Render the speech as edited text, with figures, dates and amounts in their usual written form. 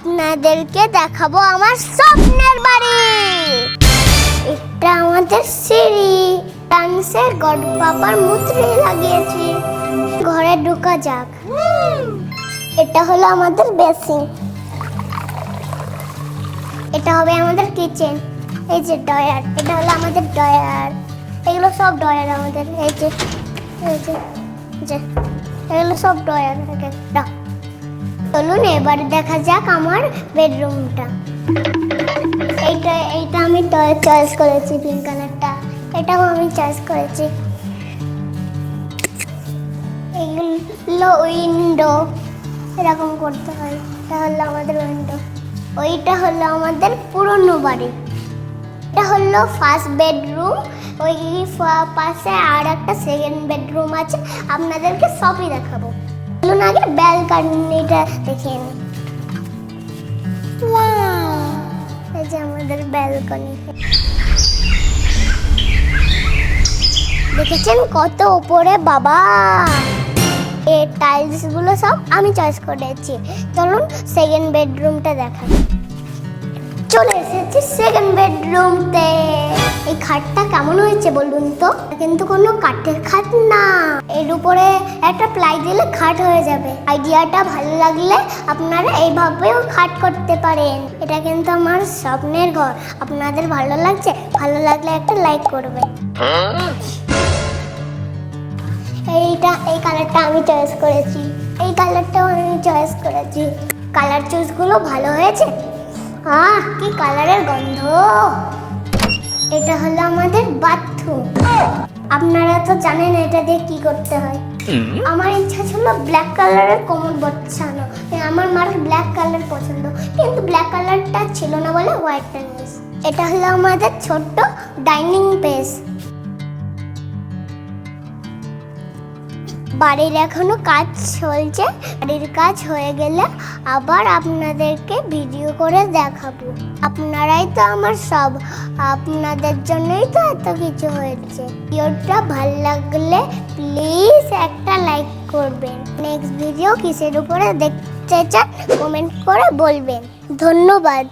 আপনাদেরকে দেখাবো আমার স্বপ্নের বাড়ি। এটা আমাদের সিঁড়ি, টানসে গড পাপার মুদ্রে লাগিয়েছি। ঘরে ঢোকা যাক। এটা হলো আমাদের বেসিন, এটা হবে আমাদের কিচেন। এই যে ডয়ার, এটা হলো আমাদের ডয়ার। এগুলো সব ডয়ার আমাদের। এই যে এগুলো সব ডয়ার এক একটা। চলুন এবারে দেখা যাক আমার বেডরুমটা। এইটা আমি চয়েস করেছি, পিঙ্ক কালারটা। এটাও আমি চয়েস করেছি। এইগুলো উইন্ডো, এরকম করতে হয়। এটা হলো আমাদের উইন্ডো। ওইটা হলো আমাদের পুরনো বাড়ি। এটা হলো ফার্স্ট বেডরুম। ওই পাশে আর একটা সেকেন্ড বেডরুম আছে, আপনাদেরকে সবই দেখাবো। চলুন আগে ব্যালকনিটা দেখে নিই। এই যে আমাদের ব্যালকনি, দেখেছেন কত উপরে বাবা। এই টাইলস গুলো সব আমি চয়েস করেছি। চলুন সেকেন্ড বেডরুমটা দেখাই। চলে এসেছি সেকেন্ড বেডরুমতে। এই খাটটা কেমন হয়েছে বলুন তো? কিন্তু কোনো কাঠের খাট না, এর উপরে একটা প্লাই দিলে খাট হয়ে যাবে। আইডিয়াটা ভালো লাগলে আপনারা এইভাবেও খাট করতে পারেন। এটা কিন্তু আমার স্বপ্নের ঘর। আপনাদের ভালো লাগছে? ভালো লাগলে একটা লাইক করবেন। এই কালারটা আমি চয়েস করেছি। এই কালারটাও আমি চয়েস করেছি। কালার চুজগুলো ভালো হয়েছে। কি কালারের গন্ধ। এটা হলো আমাদের বাথরুম। আপনারা তো জানেন এটা দিয়ে কি করতে হয়। আমার ইচ্ছা ছিল ব্ল্যাক কালারের কোমর বসানো। আমার মার ব্ল্যাক কালার পছন্দ, কিন্তু ব্ল্যাক কালারটা ছিল না বলে হোয়াইটটা নিয়েছি। এটা হলো আমাদের ছোট্ট ডাইনিং স্পেস। বাড়ির এখনো কাজ চলছে। বাড়ির কাজ হয়ে গেলে আবার আপনাদেরকে ভিডিও করে দেখাবো। আপনারাই তো আমার সব, আপনাদের জন্যই তো এত কিছু হয়েছে। ভিডিওটা ভালো লাগলে প্লিজ একটা লাইক করবেন। নেক্সট ভিডিও কিসের উপরে দেখতে চান কমেন্ট করে বলবেন। ধন্যবাদ।